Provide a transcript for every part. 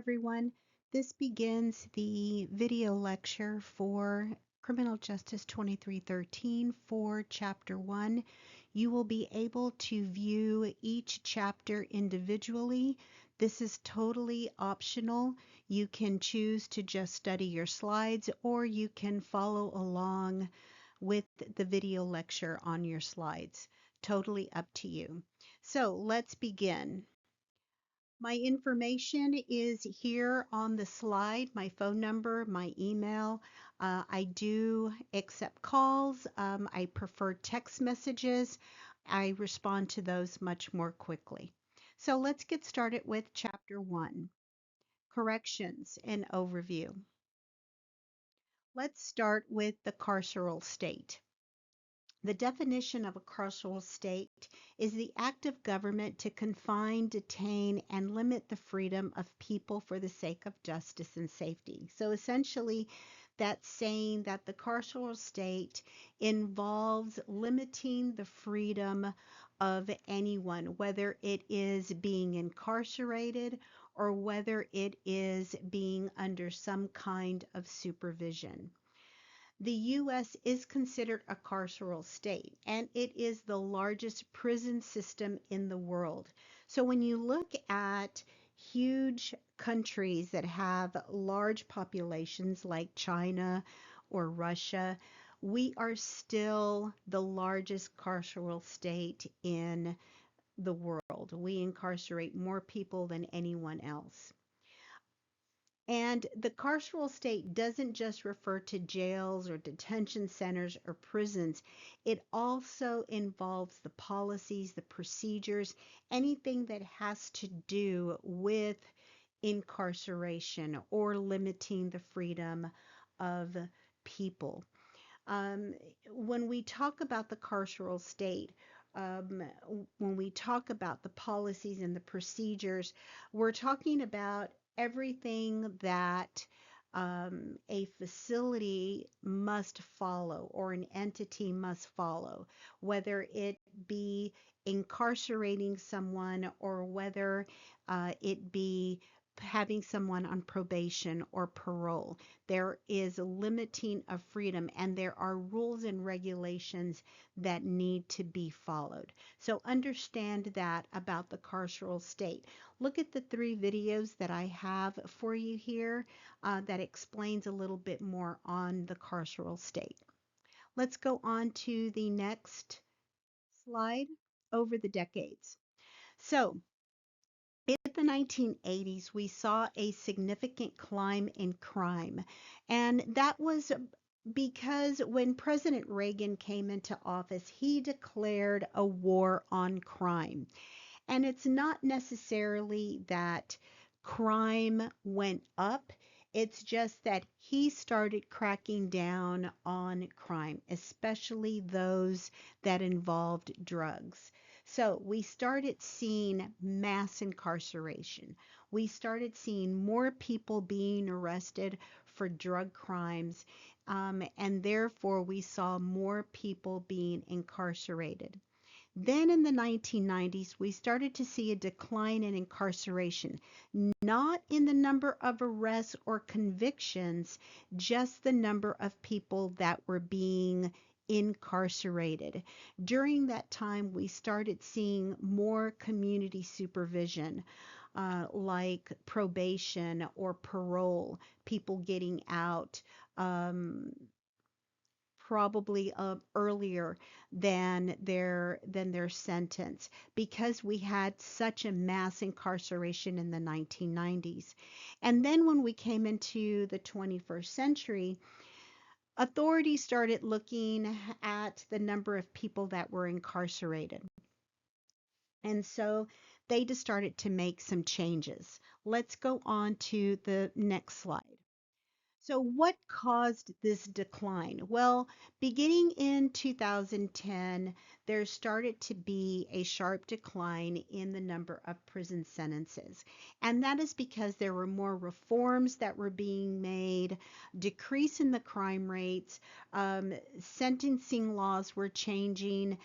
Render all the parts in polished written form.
everyone. This begins the video lecture for Criminal Justice 2313 for Chapter 1. You will be able to view each chapter individually. This is totally optional. You can choose to just study your slides or you can follow along with the video lecture on your slides. Totally up to you. So let's begin. My information is here on the slide, my phone number, my email. I do accept calls. I prefer text messages. I respond to those much more quickly. So let's get started with Chapter 1, Corrections and Overview. Let's start with the carceral state. The definition of a carceral state is the act of government to confine, detain, and limit the freedom of people for the sake of justice and safety. So essentially, that's saying that the carceral state involves limiting the freedom of anyone, whether it is being incarcerated or whether it is being under some kind of supervision. The U.S. is considered a carceral state, and it is the largest prison system in the world. So when you look at huge countries that have large populations like China or Russia, we are still the largest carceral state in the world. We incarcerate more people than anyone else. And the carceral state doesn't just refer to jails or detention centers or prisons. It also involves the policies, the procedures, anything that has to do with incarceration or limiting the freedom of people. Um, when we talk about the carceral state, um, when we talk about the policies and the procedures, we're talking about everything that a facility must follow or an entity must follow, whether it be incarcerating someone or whether it be having someone on probation or parole. There is a limiting of freedom, and there are rules and regulations that need to be followed. So understand that about the carceral state. Look at the 3 videos that I have for you here that explains a little bit more on the carceral state. Let's go on to the next slide, over the decades. So in the 1980s, we saw a significant climb in crime, and that was because when President Reagan came into office, he declared a war on crime. And it's not necessarily that crime went up, it's just that he started cracking down on crime, especially those that involved drugs. So we started seeing mass incarceration. We started seeing more people being arrested for drug crimes, and therefore we saw more people being incarcerated. Then in the 1990s, we started to see a decline in incarceration, not in the number of arrests or convictions, just the number of people that were being incarcerated. During that time, we started seeing more community supervision, like probation or parole, people getting out. Probably earlier than their sentence, because we had such a mass incarceration in the 1990s. And then when we came into the 21st century, authorities started looking at the number of people that were incarcerated. And so they just started to make some changes. Let's go on to the next slide. So, what caused this decline? Well, beginning in 2010, there started to be a sharp decline in the number of prison sentences. And that is because there were more reforms that were being made, decrease in the crime rates, sentencing laws were changing,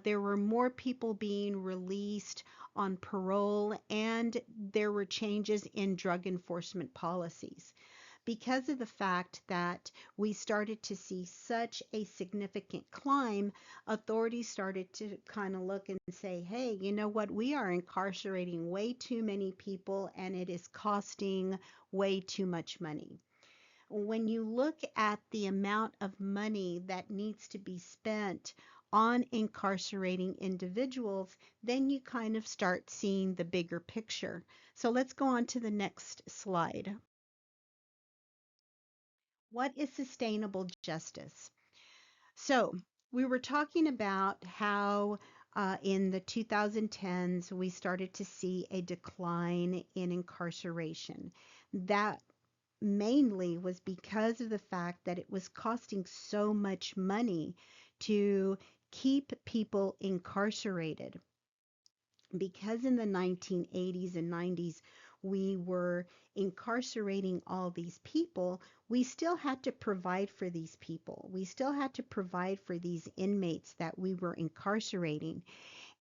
there were more people being released on parole, and there were changes in drug enforcement policies because of the fact that we started to see such a significant climb, authorities started to kind of look and say, hey, you know what? We are incarcerating way too many people and it is costing way too much money. When you look at the amount of money that needs to be spent on incarcerating individuals, then you kind of start seeing the bigger picture. So let's go on to the next slide. What is sustainable justice? So, we were talking about how in the 2010s we started to see a decline in incarceration. That mainly was because of the fact that it was costing so much money to keep people incarcerated, because in the 1980s and 90s we were incarcerating all these people, we still had to provide for these people. We still had to provide for these inmates that we were incarcerating.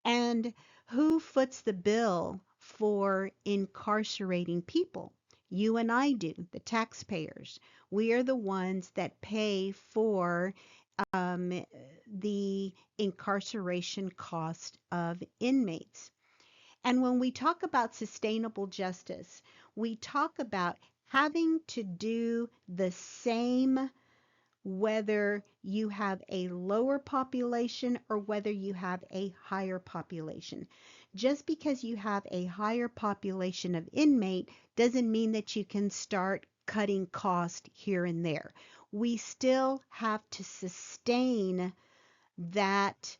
And who foots the bill for incarcerating people? You and I do, the taxpayers. We are the ones that pay for the incarceration cost of inmates. And when we talk about sustainable justice, we talk about having to do the same whether you have a lower population or whether you have a higher population. Just because you have a higher population of inmate doesn't mean that you can start cutting cost here and there. We still have to sustain that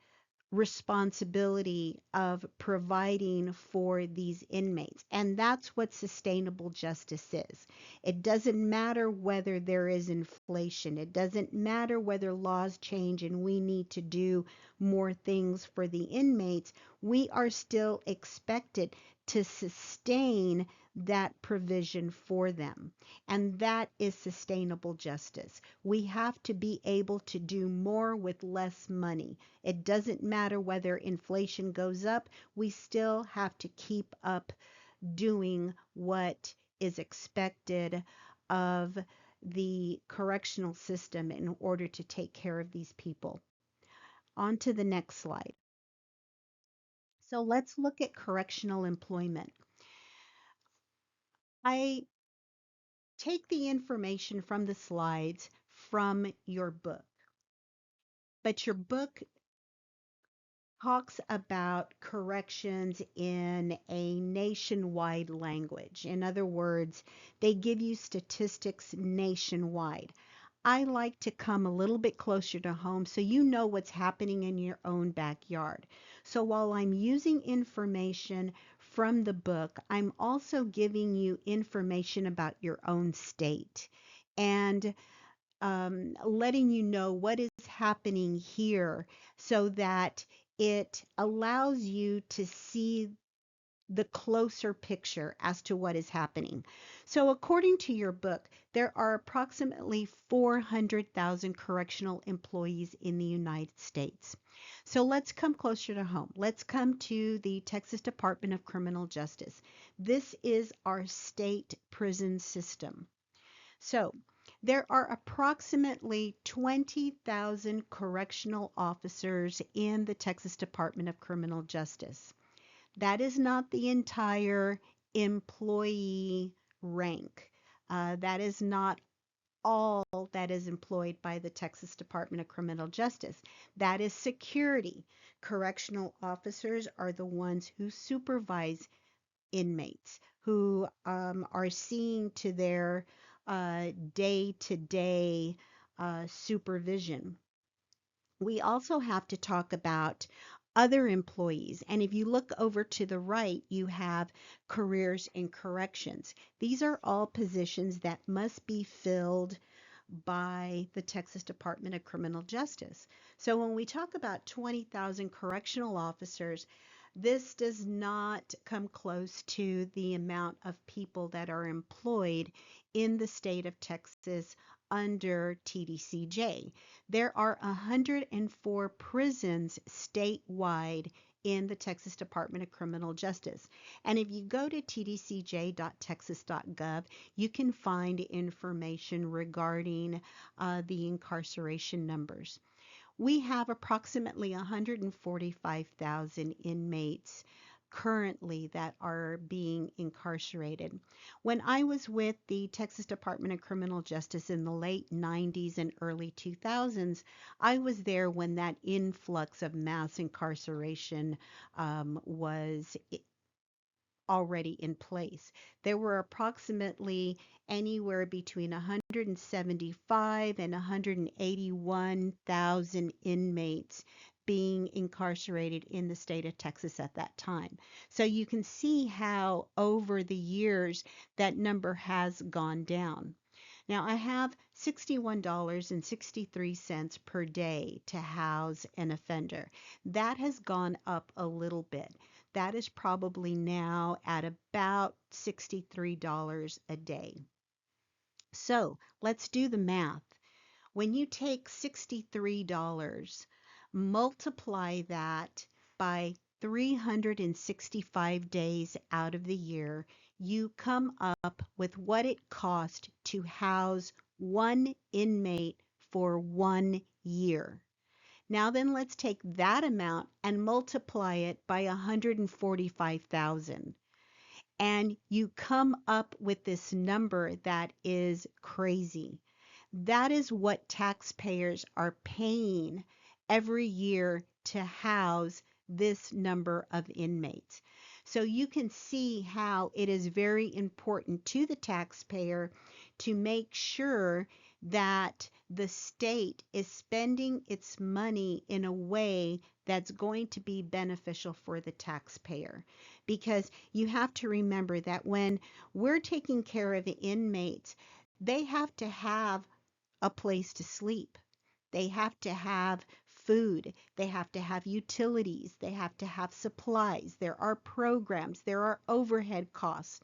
responsibility of providing for these inmates. And that's what sustainable justice is. It doesn't matter whether there is inflation, it doesn't matter whether laws change and we need to do more things for the inmates. We are still expected to sustain that provision for them. And that is sustainable justice. We have to be able to do more with less money. It doesn't matter whether inflation goes up, we still have to keep up doing what is expected of the correctional system in order to take care of these people. On to the next slide. So let's look at correctional employment. I take the information from the slides from your book, but your book talks about corrections in a nationwide language. In other words, they give you statistics nationwide. I like to come a little bit closer to home so you know what's happening in your own backyard. So while I'm using information from the book, I'm also giving you information about your own state and letting you know what is happening here so that it allows you to see the closer picture as to what is happening. So, according to your book, there are approximately 400,000 correctional employees in the United States. So, let's come closer to home. Let's come to the Texas Department of Criminal Justice. This is our state prison system. So, there are approximately 20,000 correctional officers in the Texas Department of Criminal Justice. That is not the entire employee rank. That is not all that is employed by the Texas Department of Criminal Justice. That is security. Correctional officers are the ones who supervise inmates, who are seeing to their day to day supervision. We also have to talk about other employees. And if you look over to the right, you have careers in corrections. These are all positions that must be filled by the Texas Department of Criminal Justice. So when we talk about 20,000 correctional officers, this does not come close to the amount of people that are employed in the state of Texas under TDCJ. There are 104 prisons statewide in the Texas Department of Criminal Justice. And if you go to tdcj.texas.gov, you can find information regarding the incarceration numbers. We have approximately 145,000 inmates currently that are being incarcerated. When I was with the Texas Department of Criminal Justice in the late 90s and early 2000s, I was there when that influx of mass incarceration was already in place. There were approximately anywhere between 175 and 181,000 inmates being incarcerated in the state of Texas at that time. So you can see how over the years that number has gone down. Now, I have $61.63 per day to house an offender. That has gone up a little bit. That is probably now at about $63 a day. So let's do the math. When you take $63, multiply that by 365 days out of the year, you come up with what it cost to house one inmate for 1 year. Now then, let's take that amount and multiply it by 145,000. And you come up with this number that is crazy. That is what taxpayers are paying every year to house this number of inmates. So you can see how it is very important to the taxpayer to make sure that the state is spending its money in a way that's going to be beneficial for the taxpayer. Because you have to remember that when we're taking care of the inmates, they have to have a place to sleep. They have to have food. They have to have utilities. They have to have supplies. There are programs. There are overhead costs.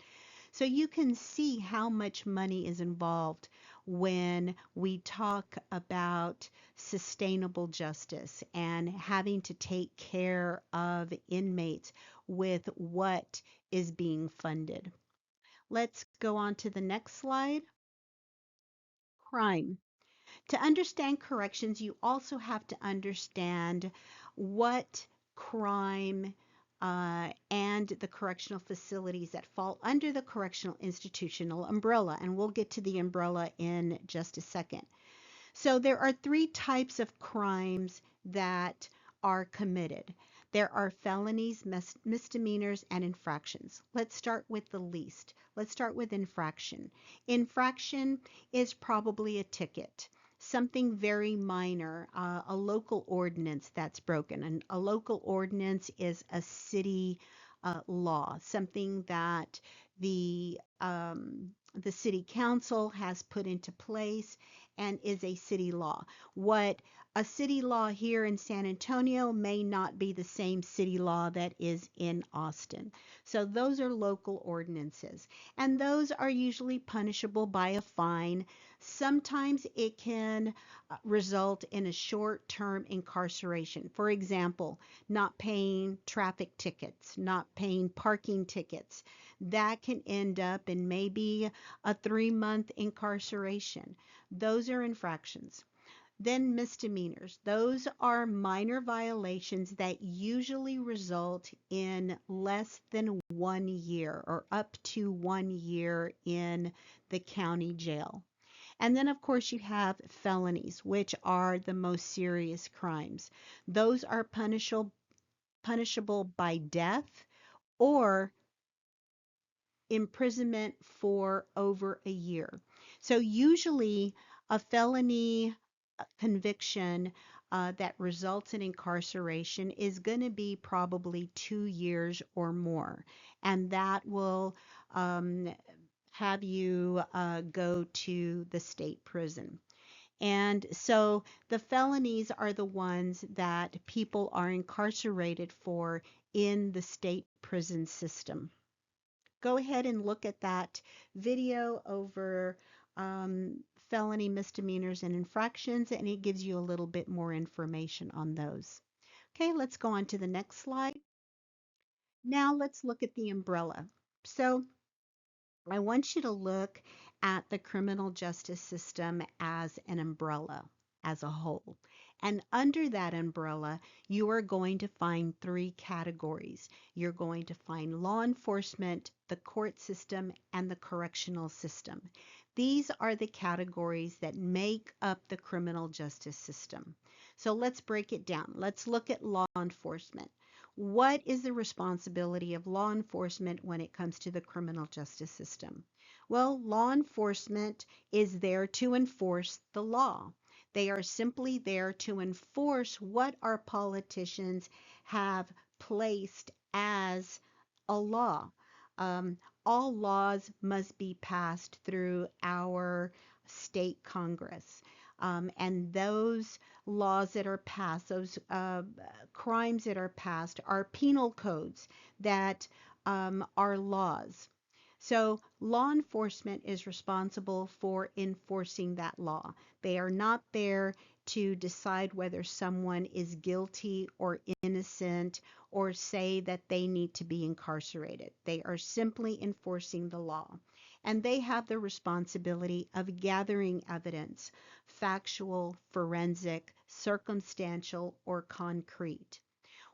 So you can see how much money is involved when we talk about sustainable justice and having to take care of inmates with what is being funded. Let's go on to the next slide. Crime. To understand corrections, you also have to understand what crime and the correctional facilities that fall under the correctional institutional umbrella. And we'll get to the umbrella in just a second. So there are three types of crimes that are committed. There are felonies, misdemeanors, and infractions. Let's start with the least. Let's start with infraction. Infraction is probably a ticket, something very minor, a local ordinance that's broken. And a local ordinance is a city law, something that the city council has put into place and is a city law. What a city law here in San Antonio may not be the same city law that is in Austin. So those are local ordinances, and those are usually punishable by a fine. Sometimes it can result in a short-term incarceration. For example, not paying traffic tickets, not paying parking tickets. That can end up in maybe a 3-month incarceration. Those are infractions. Then misdemeanors. Those are minor violations that usually result in less than 1 year or up to 1 year in the county jail. And then, of course, you have felonies, which are the most serious crimes. Those are punishable by death or imprisonment for over a year. So usually a felony conviction that results in incarceration is going to be probably 2 years or more. And that will have you go to the state prison. And so the felonies are the ones that people are incarcerated for in the state prison system. Go ahead and look at that video over felony misdemeanors and infractions, and it gives you a little bit more information on those. Okay, let's go on to the next slide. Now let's look at the umbrella. So I want you to look at the criminal justice system as an umbrella, as a whole. And under that umbrella, you are going to find three categories. You're going to find law enforcement, the court system, and the correctional system. These are the categories that make up the criminal justice system. So let's break it down. Let's look at law enforcement. What is the responsibility of law enforcement when it comes to the criminal justice system? Well, law enforcement is there to enforce the law. They are simply there to enforce what our politicians have placed as a law. Um, all laws must be passed through our state Congress. And those laws that are passed, those crimes that are passed, are penal codes that are laws. So, law enforcement is responsible for enforcing that law. They are not there to decide whether someone is guilty or innocent or say that they need to be incarcerated. They are simply enforcing the law. And they have the responsibility of gathering evidence, factual, forensic, circumstantial, or concrete.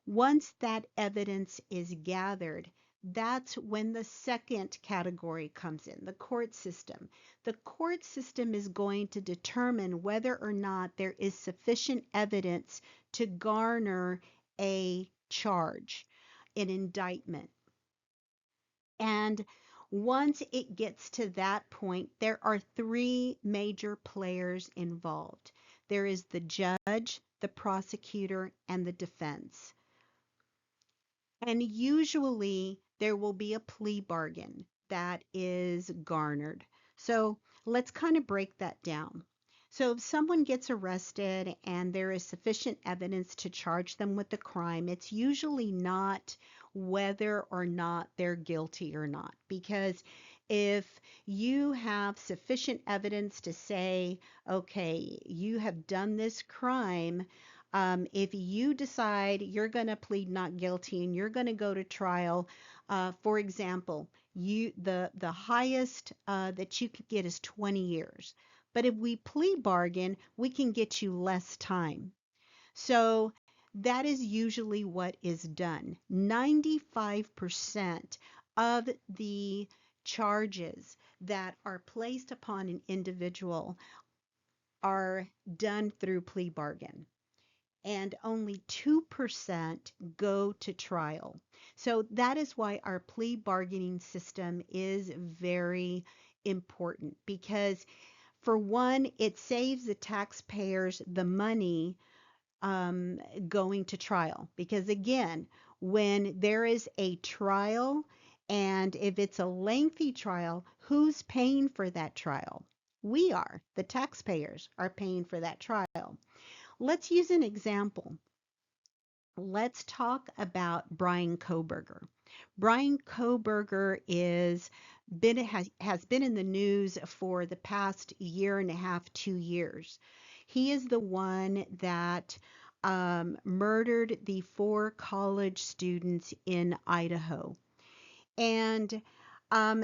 Once that evidence is gathered, that's when the second category comes in, the court system. The court system is going to determine whether or not there is sufficient evidence to garner a charge, an indictment. And once it gets to that point, there are three major players involved. There is the judge, the prosecutor, and the defense. And usually there will be a plea bargain that is garnered. So let's kind of break that down. So if someone gets arrested and there is sufficient evidence to charge them with the crime, it's usually not whether or not they're guilty or not. Because if you have sufficient evidence to say, okay, you have done this crime, if you decide you're going to plead not guilty and you're going to go to trial, for example, the highest that you could get is 20 years. But if we plea bargain, we can get you less time. So that is usually what is done. 95% of the charges that are placed upon an individual are done through plea bargain, and only 2% go to trial. So that is why our plea bargaining system is very important, because for one, it saves the taxpayers the money going to trial. Because again, when there is a trial, and if it's a lengthy trial, who's paying for that trial? We are. The taxpayers are paying for that trial. Let's use an example. Let's talk about Brian Koberger. Brian Koberger has been in the news for the past year and a half, 2 years. He is the one that murdered the four college students in Idaho. And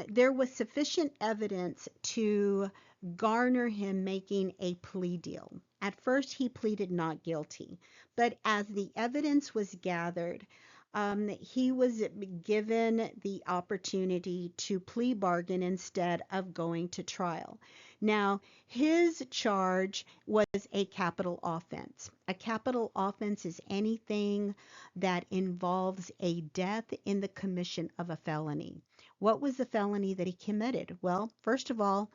there was sufficient evidence to garner him making a plea deal. At first, he pleaded not guilty, but as the evidence was gathered, he was given the opportunity to plea bargain instead of going to trial. Now, his charge was a capital offense. A capital offense is anything that involves a death in the commission of a felony. What was the felony that he committed? Well, first of all,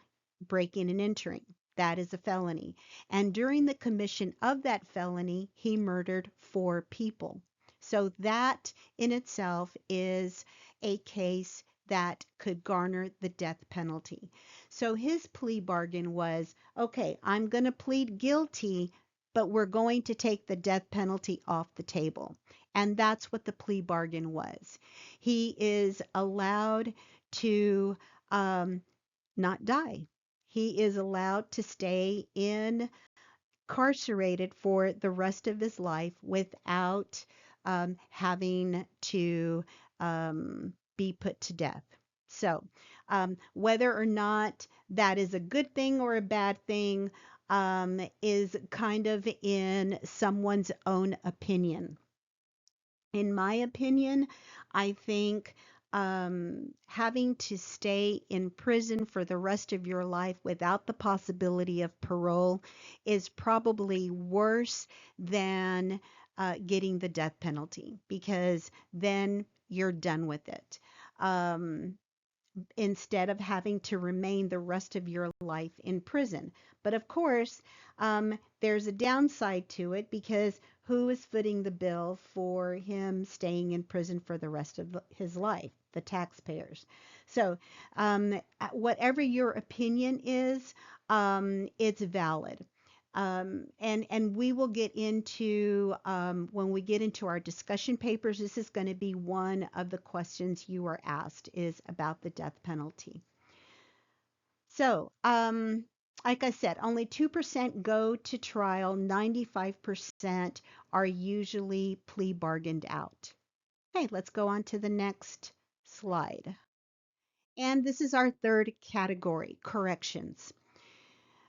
breaking and entering. That is a felony. And during the commission of that felony, he murdered 4 people. So that in itself is a case that could garner the death penalty. So his plea bargain was, okay, I'm going to plead guilty, but we're going to take the death penalty off the table. And that's what the plea bargain was. He is allowed to not die. He is allowed to stay incarcerated for the rest of his life without having to be put to death. So, whether or not that is a good thing or a bad thing is kind of in someone's own opinion. In my opinion, I think having to stay in prison for the rest of your life without the possibility of parole is probably worse than getting the death penalty because then you're done with it. Um, Instead of having to remain the rest of your life in prison. But of course, there's a downside to it because who is footing the bill for him staying in prison for the rest of his life? The taxpayers. So, whatever your opinion is, it's valid. And we will get into when we get into our discussion papers. This is going to be one of the questions you are asked is about the death penalty. So, like I said, only 2% go to trial. 95% are usually plea bargained out. Okay, let's go on to the next slide. And this is our third category, corrections.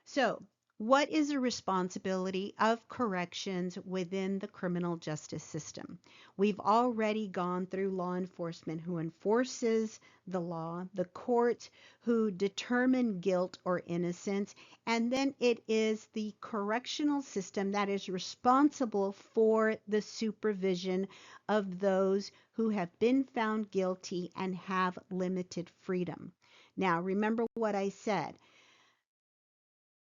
So, what is the responsibility of corrections within the criminal justice system? We've already gone through law enforcement who enforces the law, the courts who determine guilt or innocence, and then it is the correctional system that is responsible for the supervision of those who have been found guilty and have limited freedom. Now, remember what I said.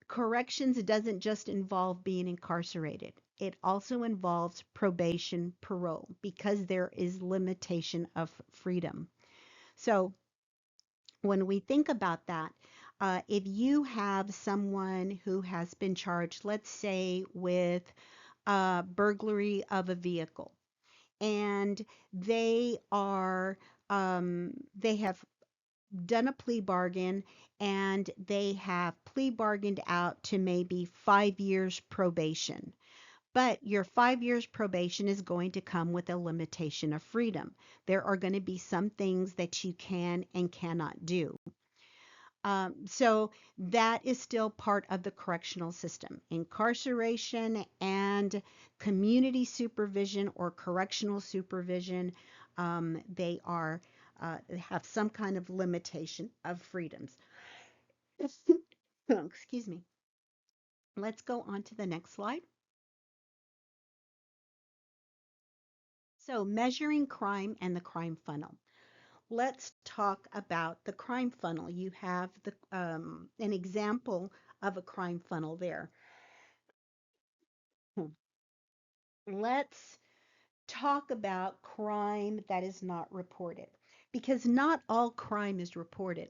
Corrections doesn't just involve being incarcerated. It also involves probation, parole, because there is limitation of freedom. So when we think about that, if you have someone who has been charged, let's say with burglary of a vehicle, and they have done a plea bargain and they have plea bargained out to maybe 5 years probation. But your 5 years probation is going to come with a limitation of freedom. There are going to be some things that you can and cannot do. So that is still part of the correctional system. Incarceration and community supervision or correctional supervision, they are have some kind of limitation of freedoms. Excuse me. Let's go on to the next slide. So, measuring crime and the crime funnel. Let's talk about the crime funnel. You have an example of a crime funnel there. Hmm. Let's talk about crime that is not reported because not all crime is reported.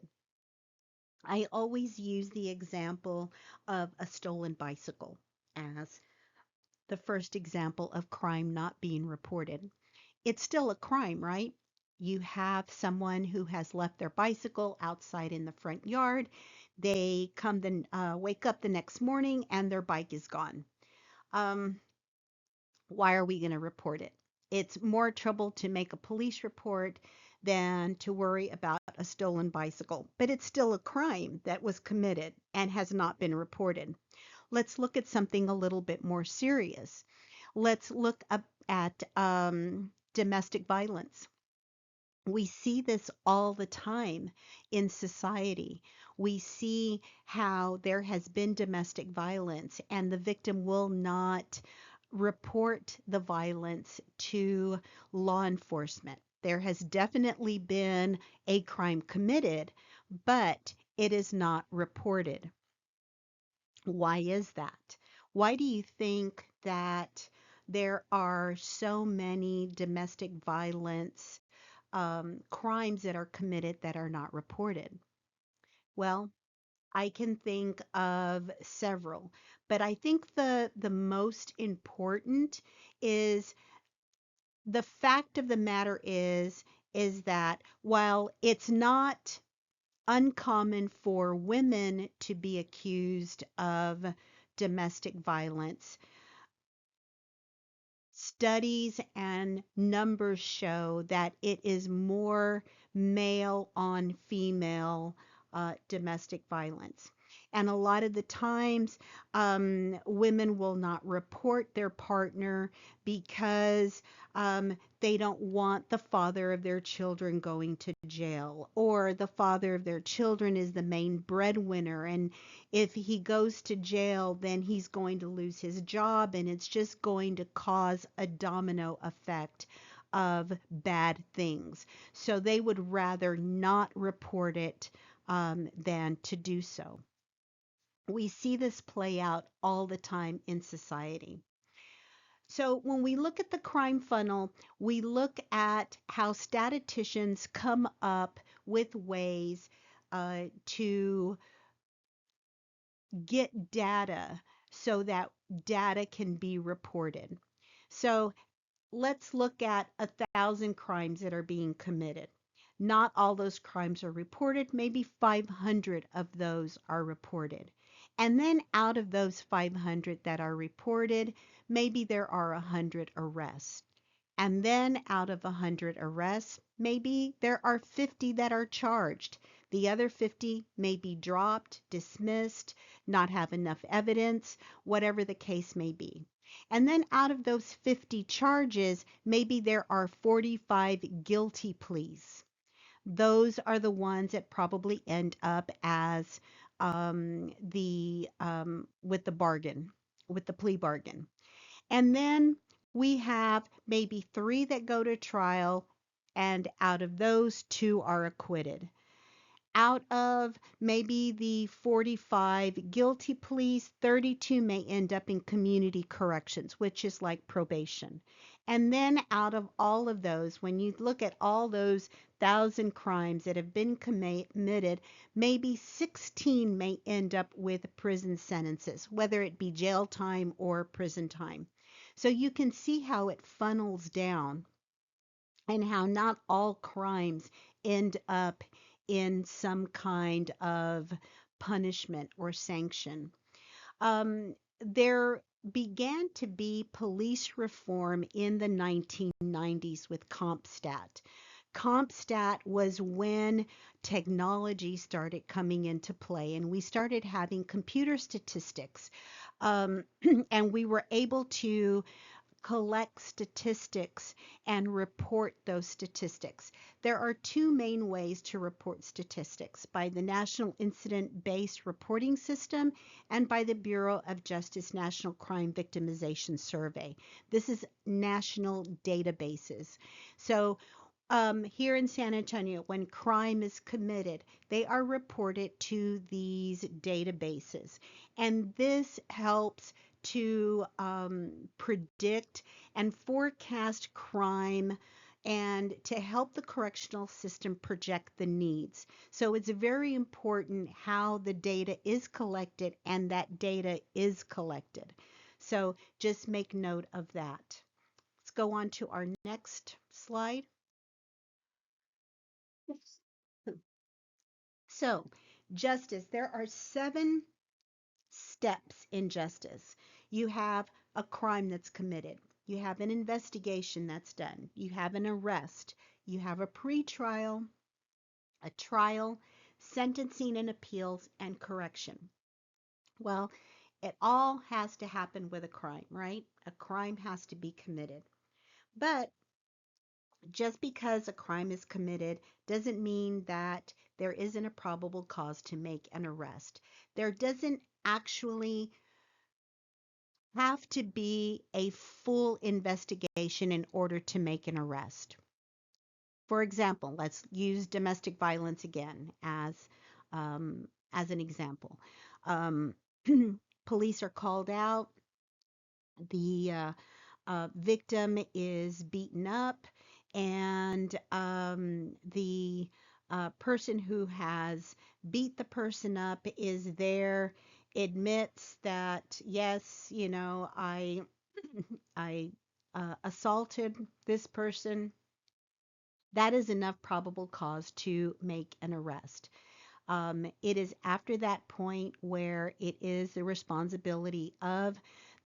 I always use the example of a stolen bicycle as the first example of crime not being reported. It's still a crime, right? You have someone who has left their bicycle outside in the front yard. They wake up the next morning and their bike is gone. Um, why are we going to report it? It's more trouble to make a police report than to worry about a stolen bicycle, but it's still a crime that was committed and has not been reported. Let's look at something a little bit more serious. Let's look up at domestic violence. We see this all the time in society. We see how there has been domestic violence and the victim will not report the violence to law enforcement. There has definitely been a crime committed, but it is not reported. Why is that? Why do you think that there are so many domestic violence crimes that are committed that are not reported? Well, I can think of several, but I think the most important is the fact of the matter is that while it's not uncommon for women to be accused of domestic violence, studies and numbers show that it is more male on female domestic violence. And a lot of the times, women will not report their partner because they don't want the father of their children going to jail, or the father of their children is the main breadwinner. And if he goes to jail, then he's going to lose his job, and it's just going to cause a domino effect of bad things. So they would rather not report it than to do so. We see this play out all the time in society. So when we look at the crime funnel, we look at how statisticians come up with ways to get data so that data can be reported. So let's look at 1,000 crimes that are being committed. Not all those crimes are reported. Maybe 500 of those are reported. And then out of those 500 that are reported, maybe there are 100 arrests. And then out of 100 arrests, maybe there are 50 that are charged. The other 50 may be dropped, dismissed, not have enough evidence, whatever the case may be. And then out of those 50 charges, maybe there are 45 guilty pleas. Those are the ones that probably end up as the with the bargain, with the plea bargain. And then we have maybe three that go to trial, and out of those, two are acquitted. Out of maybe the 45 guilty pleas, 32 may end up in community corrections, which is like probation. And then out of all of those, when you look at all those 1,000 crimes that have been committed, maybe 16 may end up with prison sentences, whether it be jail time or prison time. So you can see how it funnels down and how not all crimes end up in some kind of punishment or sanction. There began to be police reform in the 1990s with CompStat. CompStat was when technology started coming into play and we started having computer statistics. Um, and we were able to collect statistics and report those statistics. There are two main ways to report statistics: by the National Incident Based Reporting System and by the Bureau of Justice National Crime Victimization Survey. This is national databases. So here in San Antonio, when crime is committed, they are reported to these databases. And this helps to predict and forecast crime and to help the correctional system project the needs. So it's very important how the data is collected and that data is collected. So just make note of that. Let's go on to our next slide. So, justice, there are 7 steps in justice. You have a crime that's committed, you have an investigation that's done, you have an arrest, you have a pretrial, a trial, sentencing and appeals, and correction. Well, it all has to happen with a crime, right? A crime has to be committed. But just because a crime is committed doesn't mean that there isn't a probable cause to make an arrest. There doesn't actually have to be a full investigation in order to make an arrest. For example, let's use domestic violence again as an example. Um, Police are called out. The victim is beaten up, and the person who has beat the person up is there, admits that, yes, I assaulted this person. That is enough probable cause to make an arrest. It is after that point where it is the responsibility of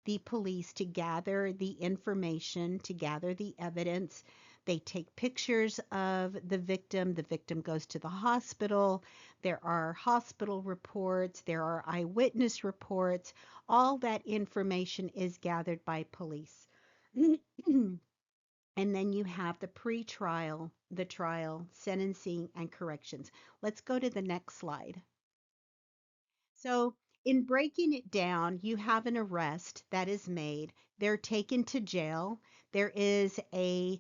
the police to gather the information, to gather the evidence. They take pictures of the victim. The victim goes to the hospital. There are hospital reports. There are eyewitness reports. All that information is gathered by police. And then you have the pre-trial, the trial, sentencing, and corrections. Let's go to the next slide. So, in breaking it down, you have an arrest that is made. They're taken to jail. There is a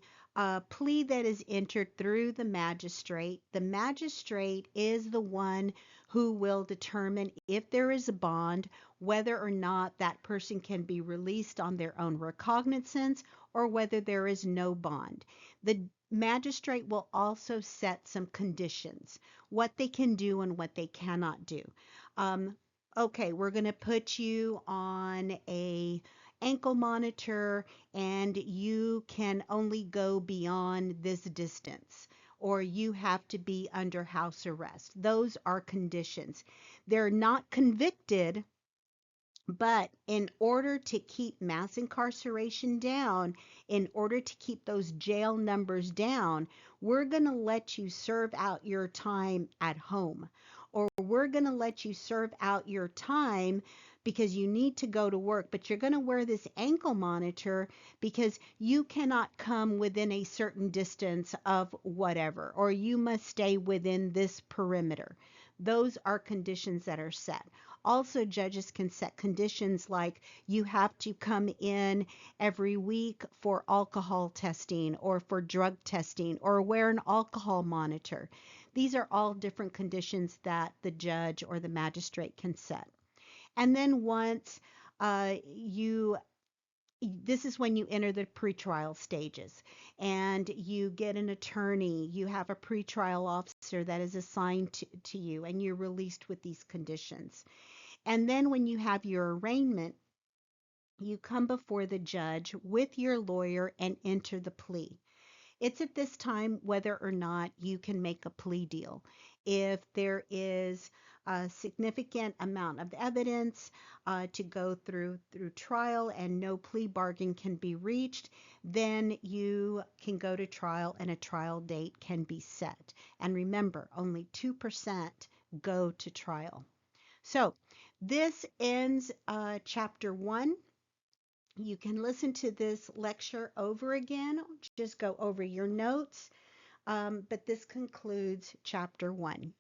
plea that is entered through the magistrate. The magistrate is the one who will determine if there is a bond, whether or not that person can be released on their own recognizance, or whether there is no bond. The magistrate will also set some conditions, what they can do and what they cannot do. Um, okay, we're going to put you on a ankle monitor and you can only go beyond this distance, or you have to be under house arrest. Those are conditions. They're not convicted, but in order to keep mass incarceration down, in order to keep those jail numbers down, we're going to let you serve out your time at home. Or we're going to let you serve out your time because you need to go to work, but you're going to wear this ankle monitor because you cannot come within a certain distance of whatever, or you must stay within this perimeter. Those are conditions that are set. Also, judges can set conditions like you have to come in every week for alcohol testing or for drug testing or wear an alcohol monitor. These are all different conditions that the judge or the magistrate can set. And then once you this is when you enter the pretrial stages and you get an attorney, you have a pretrial officer that is assigned to you, and you're released with these conditions. And then when you have your arraignment, you come before the judge with your lawyer and enter the plea. It's at this time whether or not you can make a plea deal. If there is a significant amount of evidence to go through trial and no plea bargain can be reached, then you can go to trial and a trial date can be set. And remember, only 2% go to trial. So this ends chapter 1. You can listen to this lecture over again, just go over your notes. But this concludes chapter 1.